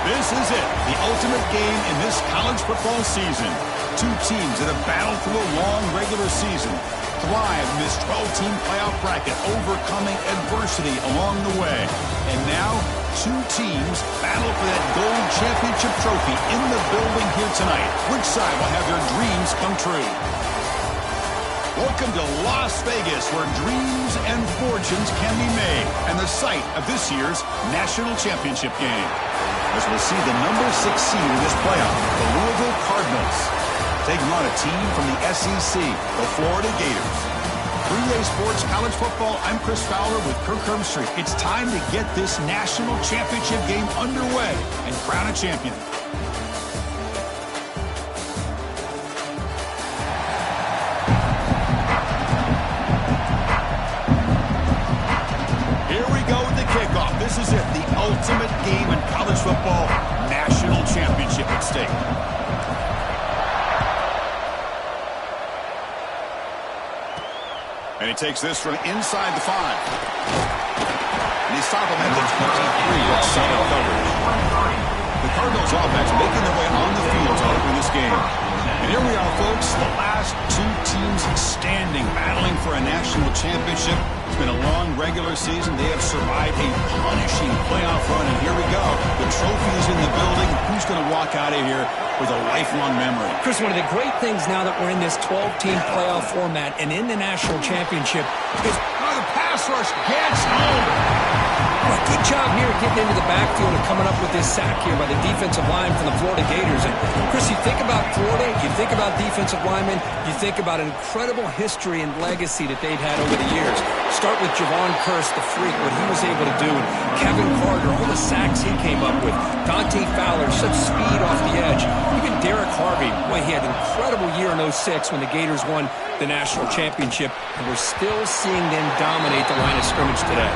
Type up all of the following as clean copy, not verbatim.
This is it, the ultimate game in this college football season. Two teams that have battled through a long regular season, thrive in this 12-team playoff bracket, overcoming adversity along the way. And now, two teams battle for that gold championship trophy in the building here tonight. Which side will have their dreams come true? Welcome to Las Vegas, where dreams and fortunes can be made, and the site of this year's national championship game. As we'll see the number 6 seed in this playoff, the Louisville Cardinals, taking on a team from the SEC, the Florida Gators. 3A Sports College Football, I'm Chris Fowler with Kirk Herbstreit. It's time to get this national championship game underway and crown a champion. Here we go with the kickoff. This is it, the ultimate game in college football, national championship at stake. And he takes this from inside the 5. And he stopped him at the 23. That's solid coverage. The Cardinals offense making their way on the field to open this game. And here we are, folks, the last two teams standing, battling for a national championship. It's been a long regular season. They have survived a punishing playoff run, and here we go. The trophy is in the building. Who's going to walk out of here with a lifelong memory? Chris, one of the great things now that we're in this 12-team playoff format and in the national championship is the pass rush gets home. Well, good job here getting into the backfield and coming up with this sack here by the defensive line from the Florida Gators. And, Chris, you think about Florida, you think about defensive linemen, you think about an incredible history and legacy that they've had over the years. Start with Javon Curse, the freak, what he was able to do. And Kevin Carter, all the sacks he came up with. Dante Fowler, such speed off the edge. Even Derek Harvey, boy, he had an incredible year in 06 when the Gators won the national championship. And we're still seeing them dominate the line of scrimmage today.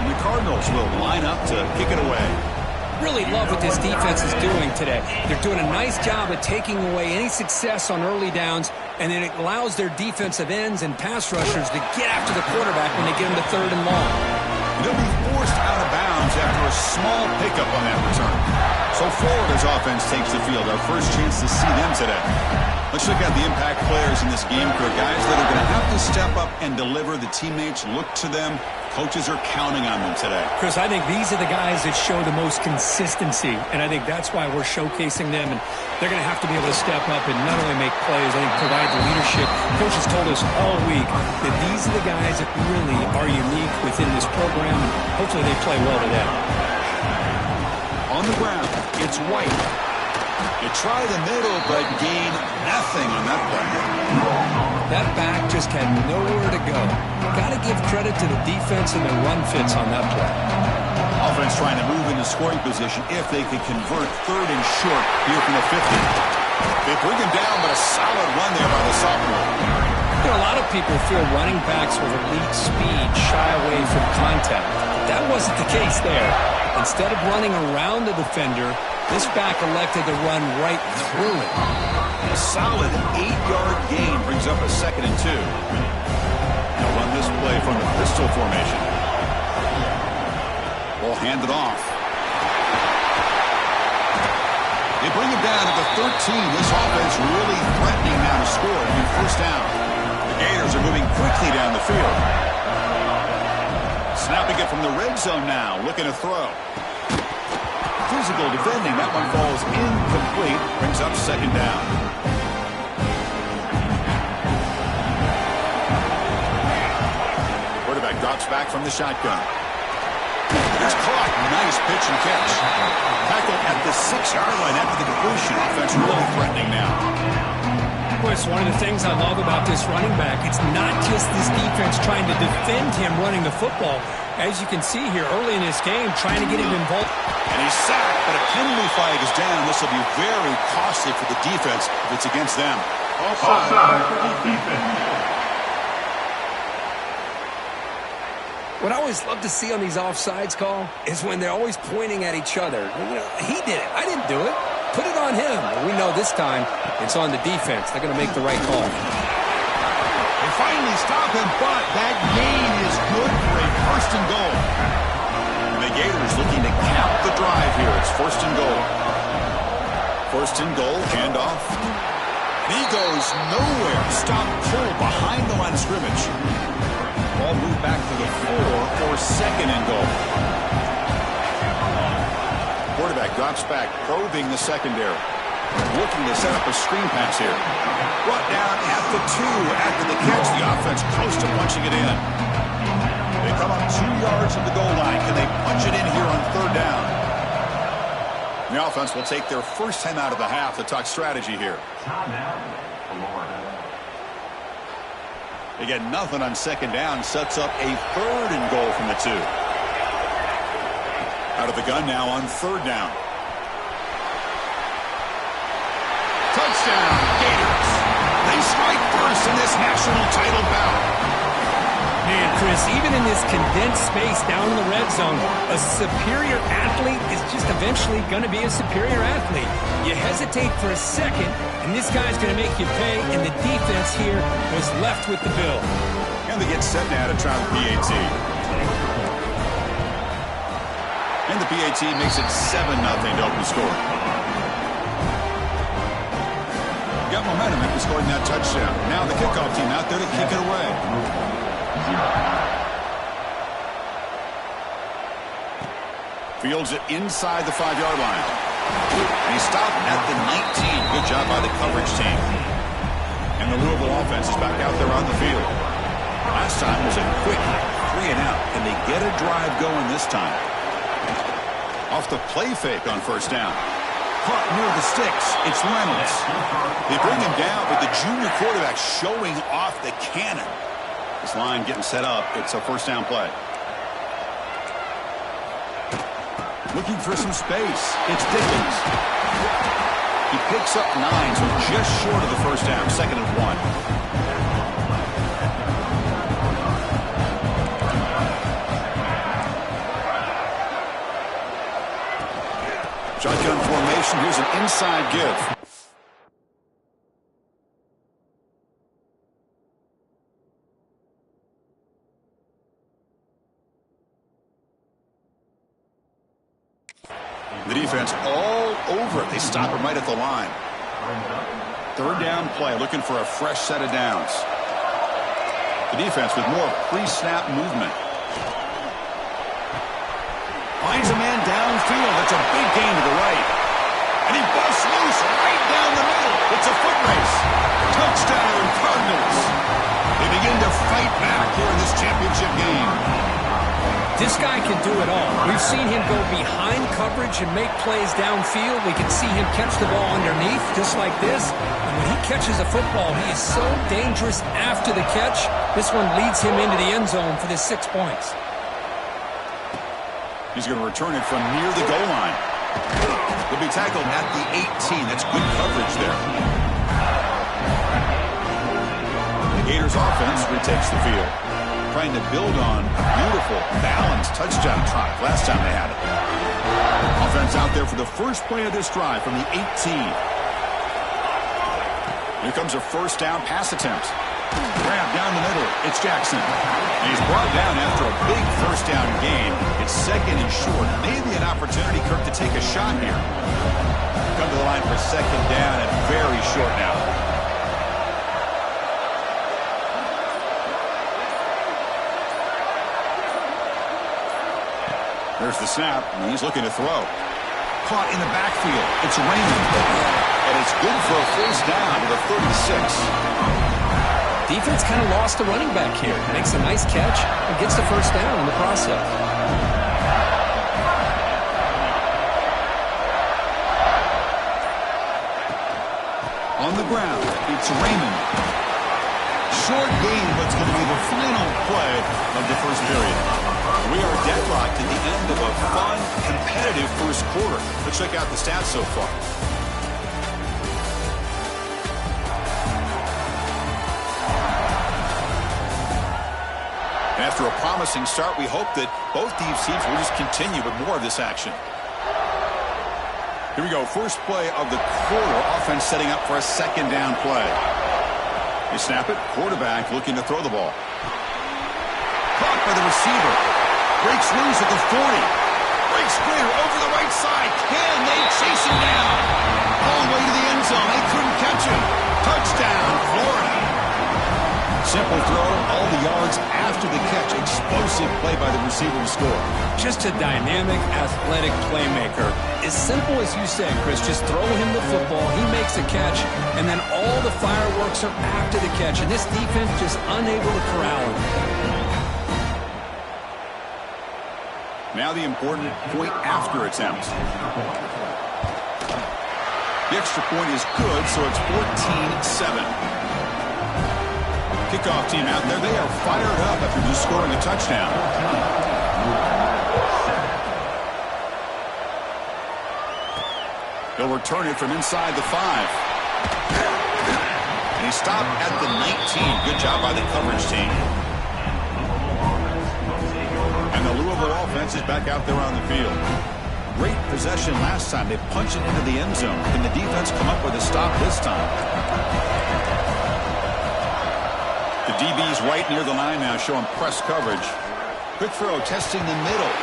The Cardinals will line up to kick it away. Really love what this defense is doing today. They're doing a nice job of taking away any success on early downs, and then it allows their defensive ends and pass rushers to get after the quarterback when they get him to 3rd and long. They'll be forced out of bounds after a small pickup on that return. So Florida's offense takes the field. Our first chance to see them today. Let's look at the impact players in this game, for guys that are going to have to step up and deliver. The teammates look to them. Coaches are counting on them today. Chris, I think these are the guys that show the most consistency, and I think that's why we're showcasing them. And they're going to have to be able to step up and not only make plays, I think provide the leadership. Coaches told us all week that these are the guys that really are unique within this program. Hopefully they play well today. On the ground, it's White. You try the middle, but gain nothing on that play. That back just had nowhere to go. Got to give credit to the defense and the run fits on that play. Offense trying to move into scoring position if they can convert 3rd and short here from the 50. They bring him down, but a solid run there by the sophomore. You know, a lot of people feel running backs with elite speed shy away from contact. That wasn't the case there. Instead of running around the defender, this back elected to run right through it. A solid 8-yard gain brings up a 2nd and 2. They'll run this play from the pistol formation. Ball handed off. They bring him down at the 13. This offense really threatening now to score to be 1st down. The Gators are moving quickly down the field. Snapping it from the red zone now, looking to throw. Physical defending, that one falls incomplete, brings up 2nd down. Quarterback drops back from the shotgun. It's caught, nice pitch and catch. Tackled at the 6-yard line after the completion. Offense really threatening now. Chris, one of the things I love about this running back, it's not just this defense trying to defend him running the football. As you can see here early in this game, trying to get him involved. And he's sacked, but a penalty flag is down. This will be very costly for the defense if it's against them. Offside for the defense. What I always love to see on these offsides call is when they're always pointing at each other. You know, he did it. I didn't do it. Put it on him. We know this time it's on the defense. They're going to make the right call. They finally stop him, but that gain is good for a 1st and goal. And the Gators looking to cap the drive here. It's first and goal. First and goal, handoff. And he goes nowhere. Stop pull behind the line of scrimmage. Ball moved back to the 4 for second and goal. Quarterback drops back, probing the secondary. Looking to set up a screen pass here. Brought down at the 2 after the catch. The offense close to punching it in. They come up 2 yards from the goal line. Can they punch it in here on third down? The offense will take their first time out of the half to talk strategy here. They get nothing on second down. Sets up a third and goal from the 2. Out of the gun now on third down. Touchdown, Gators. They strike first in this national title bout. Man, Chris, even in this condensed space down in the red zone, a superior athlete is just eventually going to be a superior athlete. You hesitate for a second, and this guy's going to make you pay, and the defense here was left with the bill. And they get set now to try the PAT. And the PAT makes it 7-0 to open score. Got momentum after scoring that touchdown. Now the kickoff team out there to kick it away. Fields it inside the 5-yard line. And he stopped at the 19. Good job by the coverage team. And the Louisville offense is back out there on the field. Last time was a quick 3 and out. And they get a drive going this time. Off the play fake on first down. Caught near the sticks. It's Reynolds. They bring him down, but the junior quarterback showing off the cannon. This line getting set up. It's a first down play. Looking for some space. It's Dickens. He picks up 9, so just short of the first down. 2nd and 1. Shotgun formation. Here's an inside give. The defense all over it. They stop him right at the line. Third down play, looking for a fresh set of downs. The defense with more pre-snap movement. Finds a man downfield. That's a big gain to the right. And he busts loose right down the middle. It's a foot race. Touchdown, Cardinals. They begin to fight back here in this championship game. This guy can do it all. We've seen him go behind coverage and make plays downfield. We can see him catch the ball underneath just like this. And when he catches a football, he is so dangerous after the catch. This one leads him into the end zone for the 6 points. He's going to return it from near the goal line. He'll be tackled at the 18. That's good coverage there. The Gators offense retakes the field, trying to build on a beautiful, balanced touchdown drive last time they had it. Offense out there for the first play of this drive from the 18. Here comes a first down pass attempt. Grab down the middle. It's Jackson. And he's brought down after a big first down gain. It's 2nd and short. Maybe an opportunity, Kirk, to take a shot here. Come to the line for 2nd down and very short now. There's the snap, and he's looking to throw. Caught in the backfield. It's Raymond. And it's good for a first down to the 36. Defense kind of lost a running back here. Makes a nice catch and gets the first down in the process. On the ground, it's Raymond. Short game, but it's going to be the final play of the first period. We are deadlocked at the end of a fun, competitive first quarter. Let's check out the stats so far. After a promising start, we hope that both these teams will just continue with more of this action. Here we go. First play of the quarter. Offense setting up for a 2nd down play. They snap it. Quarterback looking to throw the ball. Caught by the receiver. Breaks loose at the 40. Breaks clear over the right outside. Can they chase him down? All the way to the end zone. They couldn't catch him. Touchdown, Florida. Simple throw, all the yards after the catch. Explosive play by the receiver to score. Just a dynamic, athletic playmaker. As simple as you said, Chris, just throw him the football, he makes a catch, and then all the fireworks are after the catch. And this defense just unable to corral him. Now the important point after attempt. The extra point is good, so it's 14-7. Kickoff team out there. They are fired up after just scoring a touchdown. He'll return it from inside the 5. And he stopped at the 19. Good job by the coverage team. And the Louisville offense is back out there on the field. Great possession last time. They punched it into the end zone. Can the defense come up with a stop this time? The DB's right near the line now, showing press coverage. Quick throw, testing the middle.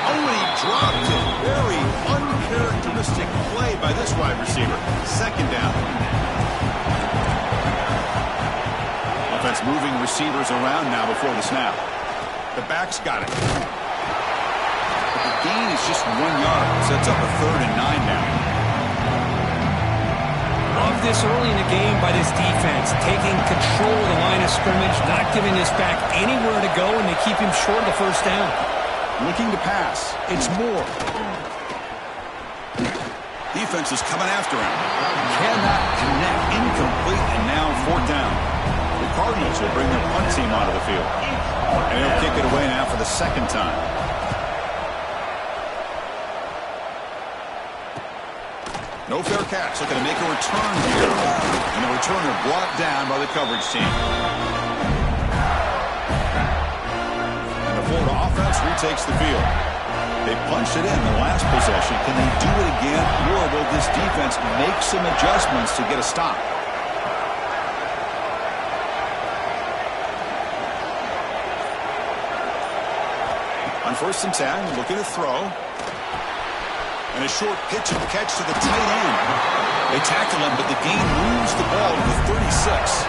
Oh, and he dropped it. Very uncharacteristic play by this wide receiver. Second down. Offense moving receivers around now before the snap. The back's got it. But the gain is just 1 yard. Sets up a 3rd and 9 now. Love this early in the game by this defense, taking control of the line of scrimmage, not giving this back anywhere to go, and they keep him short of the first down. Looking to pass. It's Moore. Defense is coming after him. Cannot connect. Incomplete, and now 4th down. The Cardinals will bring their punt team onto the field. And he'll kick it away now for the 2nd time. No fair catch. Looking to make a return here. And the returner brought down by the coverage team. And the Florida offense retakes the field. They punched it in the last possession. Can they do it again? Or will this defense make some adjustments to get a stop? On 1st and 10, looking to throw. And a short pitch and catch to the tight end. They tackle him, but the gain moves the ball to the 36.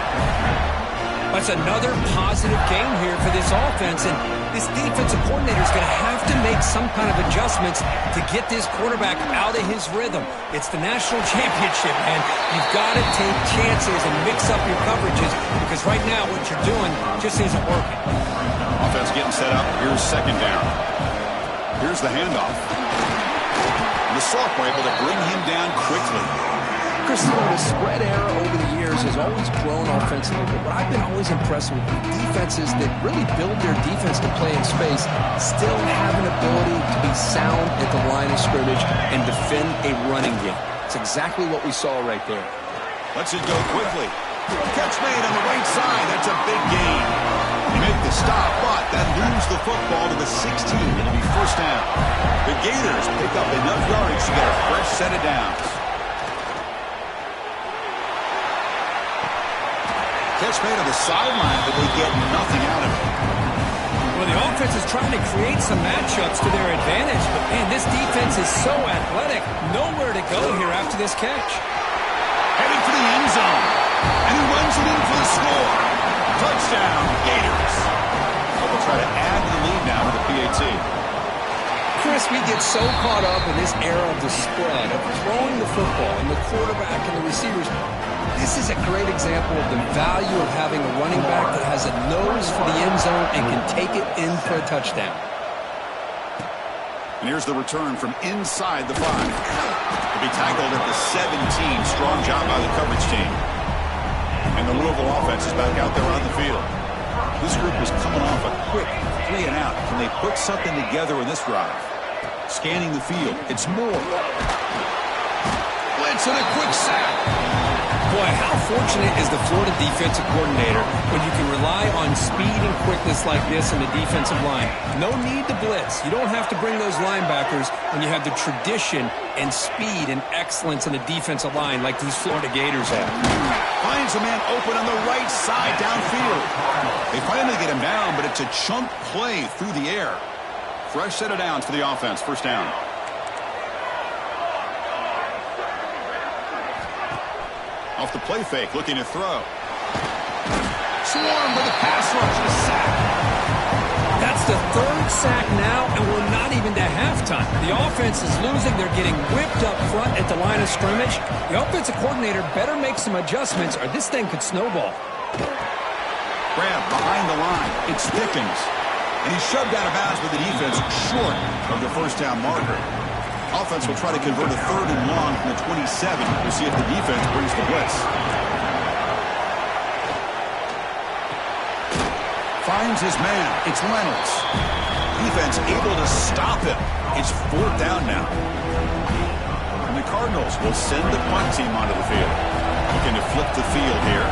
That's another positive game here for this offense, and this defensive coordinator is going to have to make some kind of adjustments to get this quarterback out of his rhythm. It's the national championship, man. You've got to take chances and mix up your coverages, because right now what you're doing just isn't working. Offense getting set up. Here's 2nd down. Here's the handoff. The sophomore able to bring him down quickly. Chris, the spread era over the years has always grown offensively, but what I've been always impressed with defenses that really build their defense to play in space still have an ability to be sound at the line of scrimmage and defend a running game. It's exactly what we saw right there. Lets it go quickly. Catch made on the right side. That's a big gain. They make the stop, but that moves the football to the 16. It'll be 1st down. The Gators pick up enough yardage to get a fresh set of downs. Catch made on the sideline, but they get nothing out of it. Well, the offense is trying to create some matchups to their advantage, but man, this defense is so athletic. Nowhere to go here after this catch. Heading for the end zone. And he runs it in for the score. Touchdown, Gators. They'll try to add to the lead now with the PAT. Chris, we get so caught up in this era of the spread, of throwing the football and the quarterback and the receivers. This is a great example of the value of having a running back that has a nose for the end zone and can take it in for a touchdown. And here's the return from inside the 5. He'll be tackled at the 17. Strong job by the coverage team. And the Louisville offense is back out there on the field. This group is coming off a quick 3 and out. Can they put something together in this drive? Scanning the field. It's Moore. Blitz and a quick sack. Boy, how fortunate is the Florida defensive coordinator when you can rely on speed and quickness like this in the defensive line. No need to blitz. You don't have to bring those linebackers when you have the tradition and speed and excellence in the defensive line like these Florida Gators have. Finds a man open on the right side downfield. They finally get him down, but it's a chunk play through the air. Fresh set of downs for the offense. 1st down. Off the play fake, looking to throw. Swarmed with a pass rush, a sack. That's the third sack now, and we're not even to halftime. The offense is losing. They're getting whipped up front at the line of scrimmage. The offensive coordinator better make some adjustments, or this thing could snowball. Grab behind the line. It's Pickens. And he's shoved out of bounds with the defense short of the first down marker. Offense will try to convert a 3rd and long from the 27. We'll see if the defense brings the blitz. Finds his man. It's Reynolds. Defense able to stop him. It's 4th down now. And the Cardinals will send the punt team onto the field. Looking to flip the field here.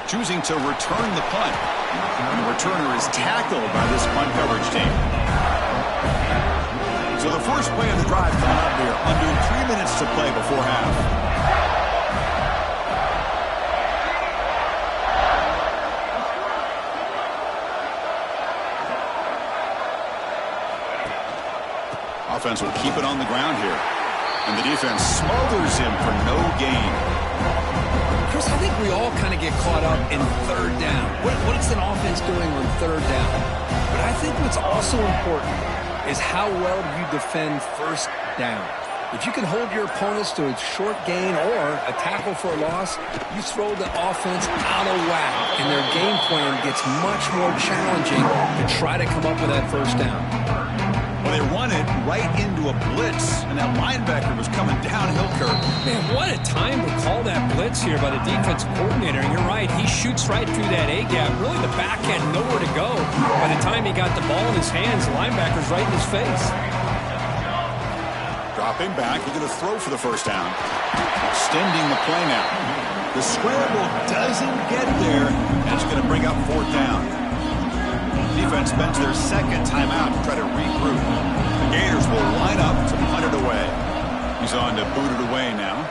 Choosing to return the punt. And the returner is tackled by this punt coverage team. So the first play of the drive coming up here. Under 3 minutes to play before half. Offense will keep it on the ground here. And the defense smothers him for no gain. Chris, I think we all kind of get caught up in 3rd down. What is an offense doing on 3rd down? But I think what's also important is how well you defend 1st down. If you can hold your opponents to a short gain or a tackle for a loss, you throw the offense out of whack, and their game plan gets much more challenging to try to come up with that 1st down. Well, they run it right into a blitz, and that linebacker was coming downhill, Kirk. Man, what a time to call that blitz here by the defensive coordinator. And you're right, he shoots right through that A-gap. Really, the back had nowhere to go. By the time he got the ball in his hands, the linebacker's right in his face. Dropping back, looking to throw for the 1st down. Extending the play now. The scramble doesn't get there. That's going to bring up 4th down. Defense spends their 2nd timeout to try to regroup. The Gators will line up to punt it away. He's on to boot it away now.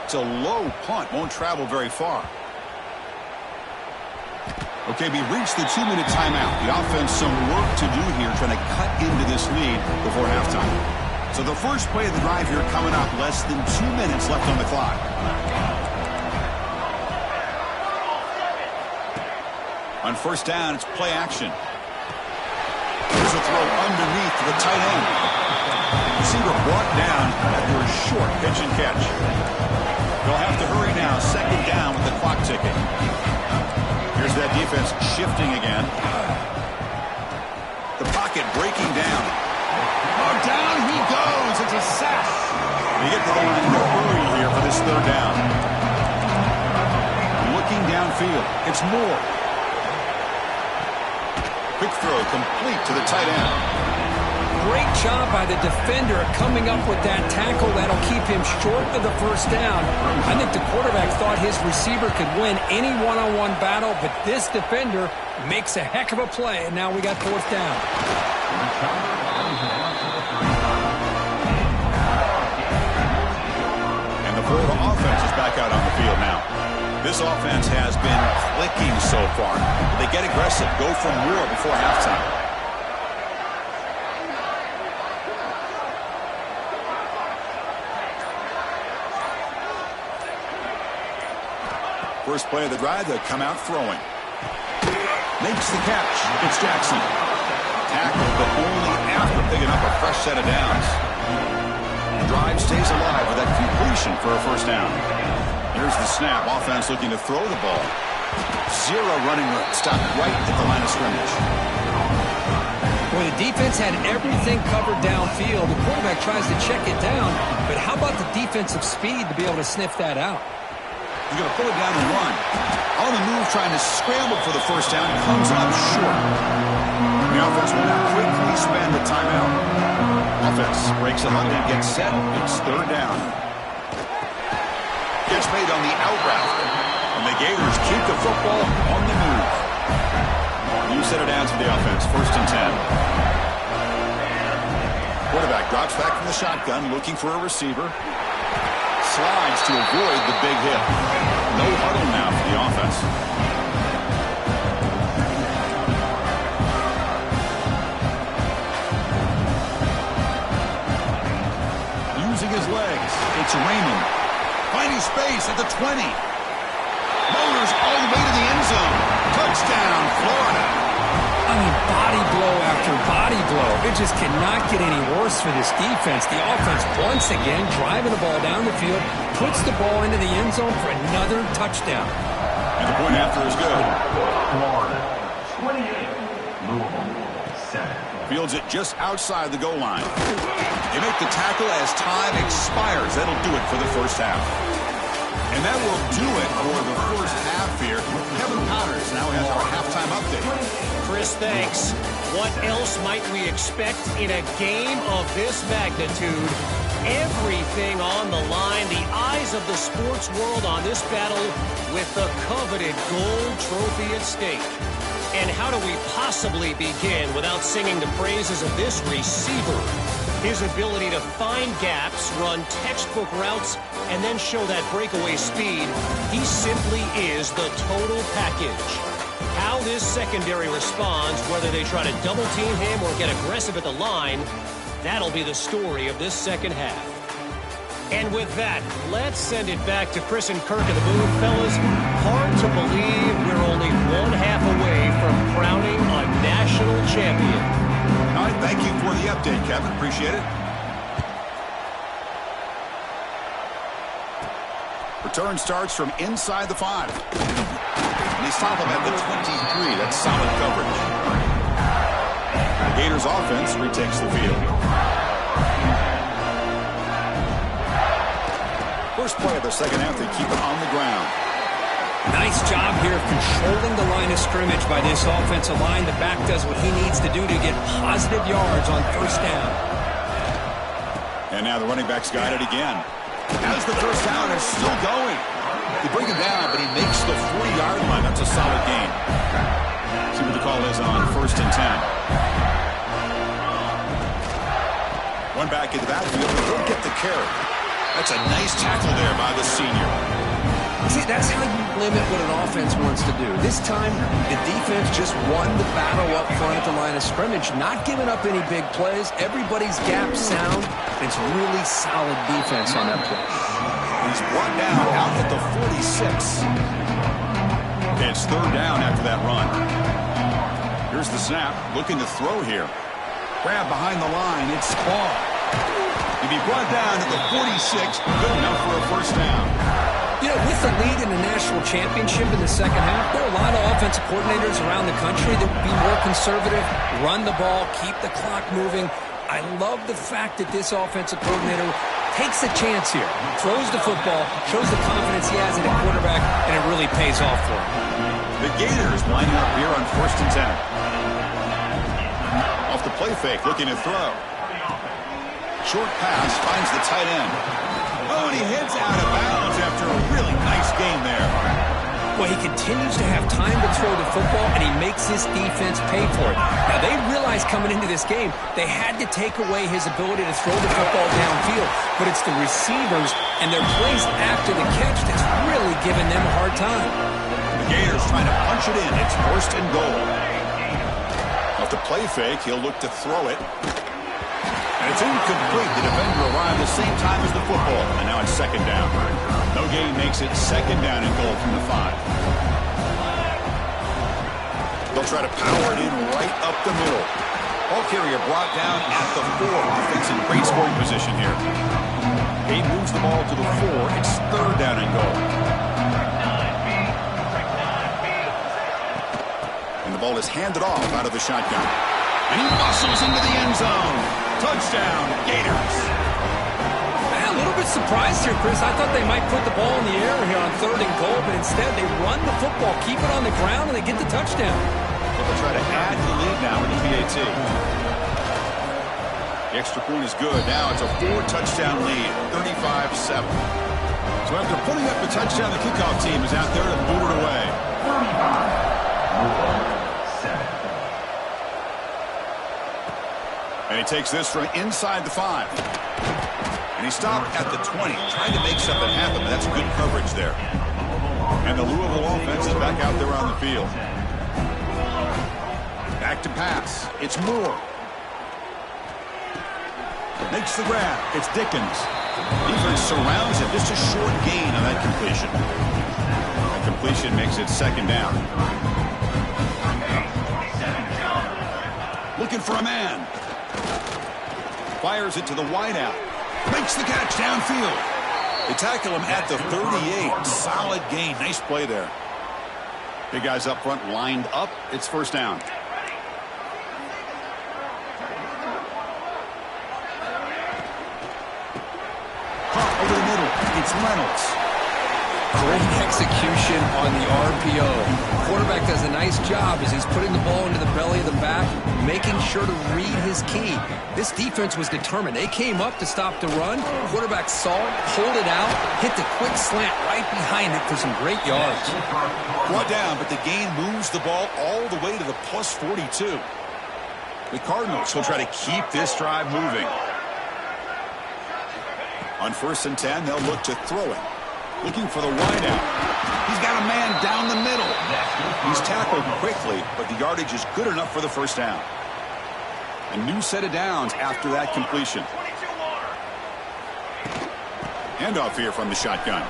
It's a low punt, won't travel very far. Okay, we reached the 2-minute timeout. The offense some work to do here trying to cut into this lead before halftime. So the first play of the drive here coming up, less than 2 minutes left on the clock. On 1st down, it's play action. Here's a throw underneath to the tight end. Receiver brought down after a short pitch and catch. They'll have to hurry now. 2nd down with the clock ticking. Here's that defense shifting again. The pocket breaking down. Oh, down he goes. It's a sack. They get to the line in a hurry here for this 3rd down. Looking downfield. It's Moore. Quick throw complete to the tight end. Great job by the defender coming up with that tackle. That'll keep him short of the 1st down. I think the quarterback thought his receiver could win any one-on-one battle, but this defender makes a heck of a play, and now we got 4th down. And the Florida offense is back out on the field now. This offense has been clicking so far. They get aggressive, go for more before halftime. First play of the drive, they come out throwing. Makes the catch. It's Jackson. Tackled, but only after picking up a fresh set of downs. The drive stays alive with that completion for a 1st down. Here's the snap. Offense looking to throw the ball. 0 running room. Stopped right at the line of scrimmage. Boy, the defense had everything covered downfield. The quarterback tries to check it down, but how about the defensive speed to be able to sniff that out? He's going to pull it down and run. On the move, trying to scramble for the 1st down. Comes up short. The offense will now quickly spend the timeout. Offense breaks it up and gets set. It's 3rd down. Gets made on the out route. And the Gators keep the football on the move. New set of downs for the offense. 1st and 10. Quarterback drops back from the shotgun, looking for a receiver. Slides to avoid the big hit. No huddle now for the offense. at the 20. Motors all the way to the end zone. Touchdown, Florida. I mean, body blow after body blow. It just cannot get any worse for this defense. The offense, once again, driving the ball down the field, puts the ball into the end zone for another touchdown. And the point after is good. Florida 28, Louisville 7. Fields it just outside the goal line. They make the tackle as time expires. That'll do it for the first half. And that will do it for the first half here. Kevin Powders now has our halftime update. Chris, thanks. What else might we expect in a game of this magnitude? Everything on the line. The eyes of the sports world on this battle with the coveted gold trophy at stake. And how do we possibly begin without singing the praises of this receiver? His ability to find gaps, run textbook routes, and then show that breakaway speed. He simply is the total package. How this secondary responds, whether they try to double team him or get aggressive at the line, that'll be the story of this second half. And with that, let's send it back to Chris and Kirk in the booth. Fellas, hard to believe we're only one half away from crowning a national champion. All right, thank you for the update, Kevin. Appreciate it. Return starts from inside the 5. And they stop him at the 23. That's solid coverage. The Gators offense retakes the field. First play of the second half, they keep it on the ground. Nice job here of controlling the line of scrimmage by this offensive line. The back does what he needs to do to get positive yards on first down. And now the running back's got it again. As the first down is still going. They bring him down, but he makes the 40-yard line. That's a solid gain. See what the call is on 1st and 10. One back in the backfield, but he'll get the carry. That's a nice tackle there by the senior. See, that's how you limit what an offense wants to do. This time, the defense just won the battle up front at the line of scrimmage, not giving up any big plays. Everybody's gap sound. It's really solid defense on that play. He's brought down out at the 46. It's 3rd down after that run. Here's the snap, looking to throw here. Grab behind the line, it's Claw. He'll be brought down at the 46, good enough for a first down. You know, with the lead in the national championship in the second half, there are a lot of offensive coordinators around the country that would be more conservative, run the ball, keep the clock moving. I love the fact that this offensive coordinator takes a chance here, throws the football, shows the confidence he has in a quarterback, and it really pays off for him. The Gators lining up here on 1st and 10. Off the play fake, looking to throw. Short pass finds the tight end. Oh, and he heads out of bounds after a really nice game there. Well, he continues to have time to throw the football, and he makes his defense pay for it. Now, they realized coming into this game they had to take away his ability to throw the football downfield, but it's the receivers and their plays after the catch that's really giving them a hard time. The Gators trying to punch it in. It's 1st and goal. Off the play fake, he'll look to throw it. And it's incomplete. The defender arrived the same time as the football. And now it's 2nd down. No gain makes it 2nd down and goal from the 5. They'll try to power it in right up the middle. Ball carrier brought down at the 4. Offense in great scoring position here. He moves the ball to the 4. It's 3rd down and goal. And the ball is handed off out of the shotgun. And he muscles into the end zone. Touchdown, Gators. A little bit surprised here, Chris. I thought they might put the ball in the air here on 3rd and goal, but instead they run the football, keep it on the ground, and they get the touchdown. Well, they'll try to add the lead now with the PAT. The extra point is good. Now it's a 4-touchdown lead, 35-7. So after putting up the touchdown, the kickoff team is out there to boot it away. 7. And he takes this from inside the 5. And he stopped at the 20, trying to make something happen, but that's good coverage there. And the Louisville offense is back out there on the field. Back to pass. It's Moore. Makes the grab. It's Dickens. Defense surrounds it. Just a short gain on that completion. That completion makes it second down. Looking for a man. Fires it to the wideout. Makes the catch downfield. They tackle him at the 38. Solid gain. Nice play there. Big guys up front lined up. It's first down. Caught over the middle. It's Reynolds. Great execution on the RPO. Quarterback does a nice job as he's putting the ball into the belly of the back, making sure to read his key. This defense was determined. They came up to stop the run. Quarterback saw it, pulled it out, hit the quick slant right behind it for some great yards. Brought down, but the gain moves the ball all the way to the plus 42. The Cardinals will try to keep this drive moving. On 1st and 10, they'll look to throw it. Looking for the wideout. He's got a man down the middle. He's tackled quickly, but the yardage is good enough for the first down. A new set of downs after that completion. Handoff here from the shotgun.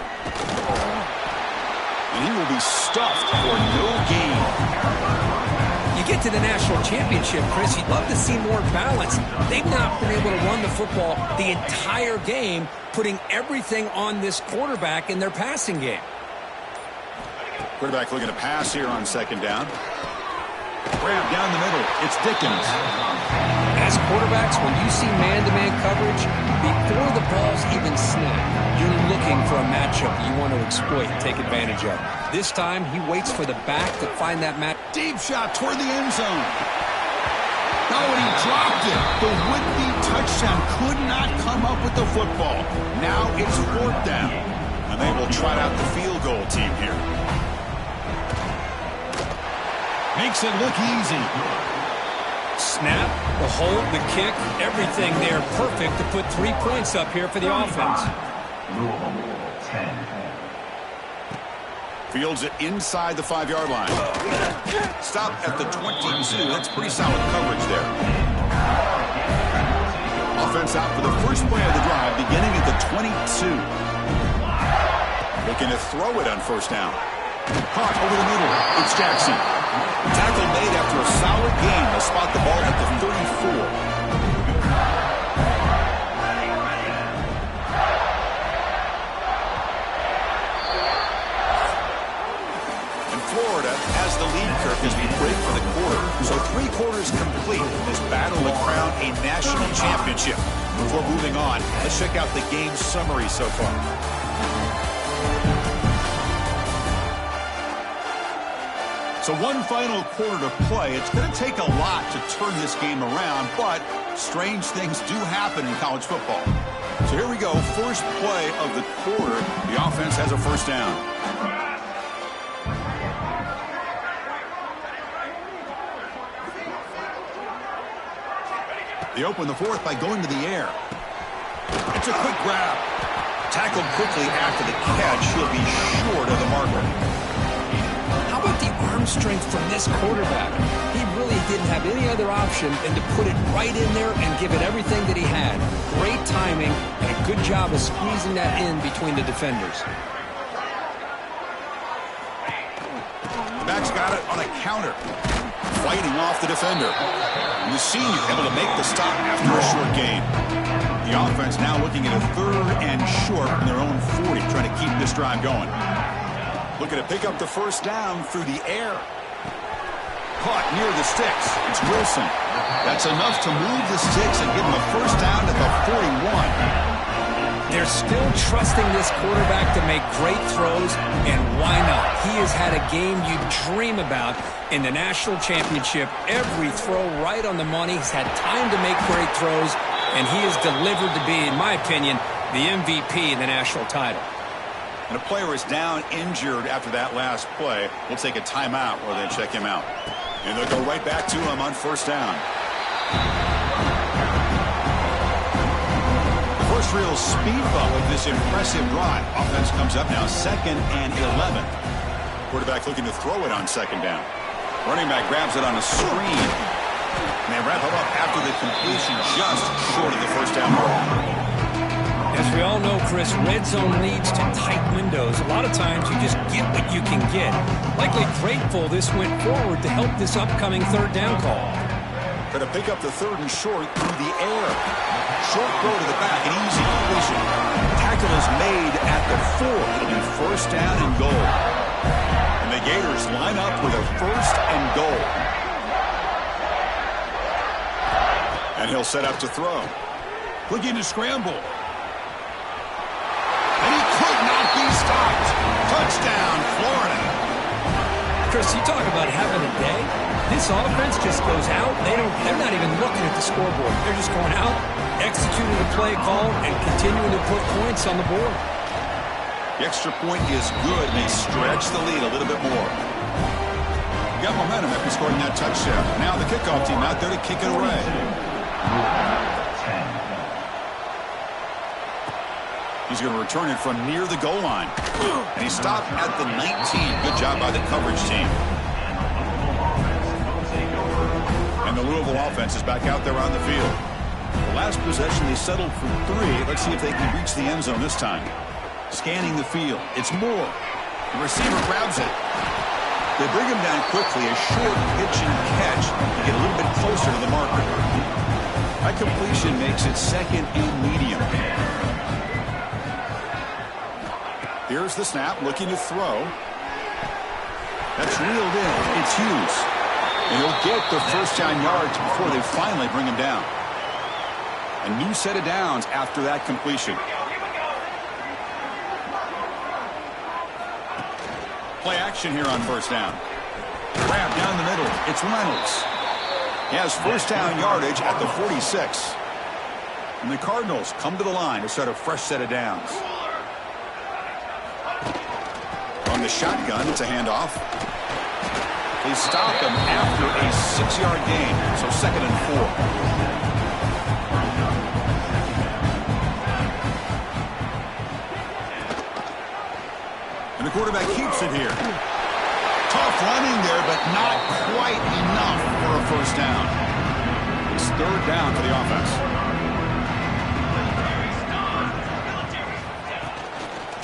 And he will be stuffed for no gain. You get to the national championship, Chris, you'd love to see more balance. They've not been able to run the football the entire game, putting everything on this quarterback in their passing game. Quarterback looking to pass here on second down. Grab down the middle. It's Dickens. As quarterbacks, when you see man-to-man coverage, before the ball's even snapped, you're looking for a matchup you want to exploit and take advantage of. This time, he waits for the back to find that match. Deep shot toward the end zone. Oh, and he dropped it. The would-be touchdown could not come up with the football. Now it's 4th down. And they will trot out the field goal team here. Makes it look easy. Snap, the hold, the kick, everything there perfect to put 3 points up here for the offense. Louisville, 10. Fields it inside the 5-yard line. Stop at the 22. That's pretty solid coverage there. Offense out for the first play of the drive, beginning at the 22. Looking to throw it on first down. Caught over the middle. It's Jackson. Tackle made after a solid gain. They'll spot the ball at the 34. Florida has the lead, Kirk, as we break for the quarter. So 3 quarters complete in this battle to crown a national championship. Before moving on, let's check out the game summary so far. So one final quarter to play. It's going to take a lot to turn this game around, but strange things do happen in college football. So here we go. First play of the quarter. The offense has a first down. They open the 4th by going to the air. It's a quick grab. Tackled quickly after the catch. He'll be short of the marker. How about the arm strength from this quarterback? He really didn't have any other option than to put it right in there and give it everything that he had. Great timing and a good job of squeezing that in between the defenders. The back's got it on a counter. Fighting off the defender. And the senior able to make the stop after a short gain. The offense now looking at a 3rd and short from their own 40, trying to keep this drive going. Looking to pick up the first down through the air. Caught near the sticks. It's Wilson. That's enough to move the sticks and give him a first down at the 41. They're still trusting this quarterback to make great throws, and why not? He has had a game you dream about in the national championship. Every throw right on the money. He's had time to make great throws, and he has delivered to be, in my opinion, the MVP in the national title. And a player is down injured after that last play. We'll take a timeout while they check him out. And they'll go right back to him on first down. First real speed bump of this impressive drive. Offense comes up now 2nd and 11. Quarterback looking to throw it on second down. Running back grabs it on a screen. And they wrap him up after the completion just short of the first down mark. As we all know, Chris, red zone leads to tight windows. A lot of times you just get what you can get. Likely grateful this went forward to help this upcoming third down call. Going to pick up the third and short through the air. Short throw to the back, an easy completion. Tackle is made at the 4. It'll be first down and goal. And the Gators line up with a first and goal. And he'll set up to throw. Looking to scramble. And he could not be stopped. Touchdown, Florida. Chris, you talk about having a day. This offense just goes out. They're not even looking at the scoreboard. They're just going out, executing the play call, and continuing to put points on the board. The extra point is good, and they stretch the lead a little bit more. Got momentum after scoring that touchdown. Now the kickoff team out there to kick it away. He's going to return it from near the goal line. And he stopped at the 19. Good job by the coverage team. And the Louisville offense is back out there on the field. The last possession, they settled for 3. Let's see if they can reach the end zone this time. Scanning the field. It's Moore. The receiver grabs it. They bring him down quickly. A short pitch and catch to get a little bit closer to the marker. That completion makes it second and medium. Here's the snap, looking to throw. That's reeled in. It's Hughes. And he'll get the first down yards before they finally bring him down. A new set of downs after that completion. Play action here on first down. Grab down the middle. It's Reynolds. He has first down yardage at the 46. And the Cardinals come to the line to start a fresh set of downs. On the shotgun, it's a handoff. They stop him after a 6-yard gain, so second and 4. And the quarterback keeps it here. Tough running there, but not quite enough for a first down. It's third down for the offense.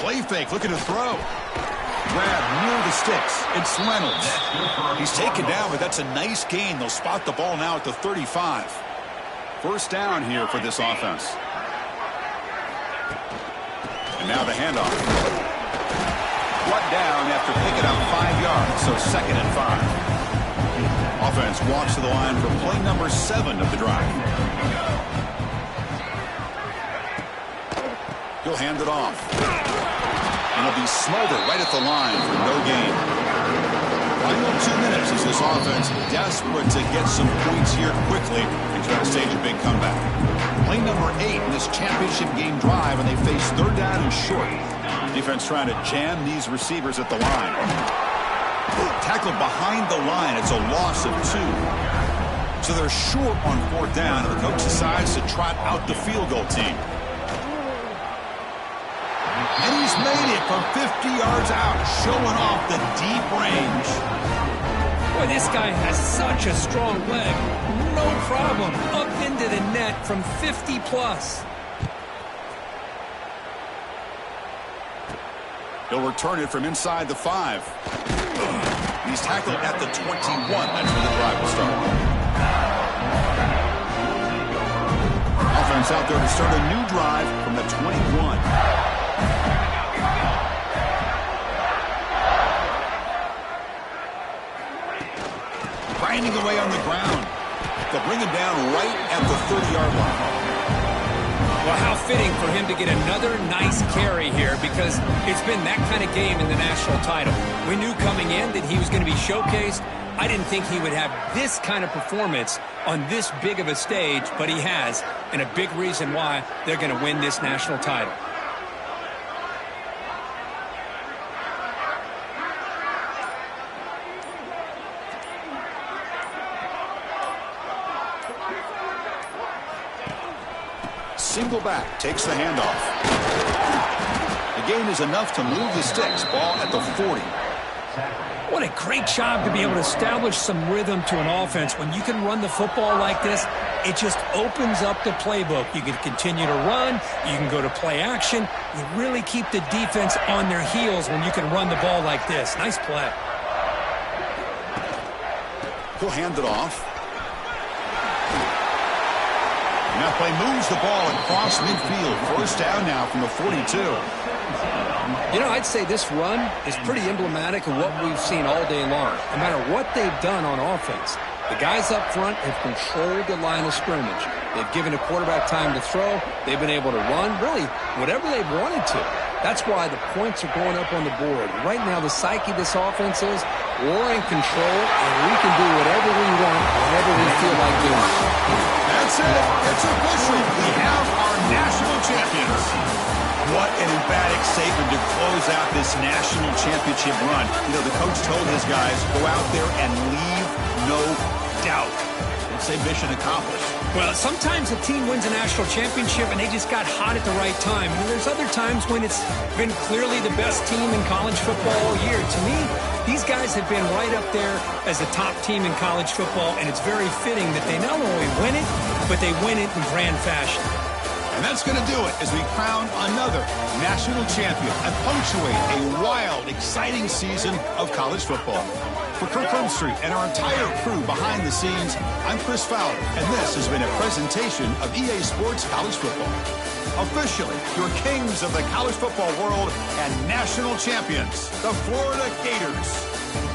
Play fake, looking to throw. Grab near the sticks. It's Reynolds. He's taken down, but that's a nice gain. They'll spot the ball now at the 35. First down here for this offense. And now the handoff. Brought down after picking up 5 yards, so second and 5. Offense walks to the line for play number 7 of the drive. He'll hand it off. And he'll be smothered right at the line for no gain. Final 2 minutes as this offense desperate to get some points here quickly and try to stage a big comeback. Play number 8 in this championship game drive, and they face third down and short. Defense trying to jam these receivers at the line. Tackled behind the line. It's a loss of 2. So they're short on fourth down, and the coach decides to trot out the field goal team. And he's made it from 50 yards out, showing off the deep range. Boy, this guy has such a strong leg. No problem. Up into the net from 50 plus. He'll return it from inside the 5. He's tackled at the 21. That's where the drive will start. Offense out there to start a new drive from the 21. Grinding away on the ground. They'll bring him down right at the 30-yard line. Well, how fitting for him to get another nice carry here, because it's been that kind of game in the national title. We knew coming in that he was going to be showcased. I didn't think he would have this kind of performance on this big of a stage, but he has, and a big reason why they're going to win this national title. Single back, takes the handoff. The gain is enough to move the sticks. Ball at the 40. What a great job to be able to establish some rhythm to an offense. When you can run the football like this, it just opens up the playbook. You can continue to run. You can go to play action. You really keep the defense on their heels when you can run the ball like this. Nice play. He'll hand it off. And that play moves the ball across midfield. First down now from the 42. You know, I'd say this run is pretty emblematic of what we've seen all day long. No matter what they've done on offense, the guys up front have controlled the line of scrimmage. They've given the quarterback time to throw. They've been able to run, really, whatever they've wanted to. That's why the points are going up on the board. Right now, the psyche of this offense is we're in control, and we can do whatever we want, whenever we feel like doing it. That's it. It's official. We have our national champions. What an emphatic statement to close out this national championship run. You know, the coach told his guys, go out there and leave no doubt. Let's say mission accomplished. Well, sometimes a team wins a national championship and they just got hot at the right time. And there's other times when it's been clearly the best team in college football all year. To me, these guys have been right up there as the top team in college football, and it's very fitting that they not only win it, but they win it in grand fashion. And that's going to do it as we crown another national champion and punctuate a wild, exciting season of college football. For Kirk Herbstreit and our entire crew behind the scenes, I'm Chris Fowler, and this has been a presentation of EA Sports College Football. Officially, your kings of the college football world and national champions, the Florida Gators.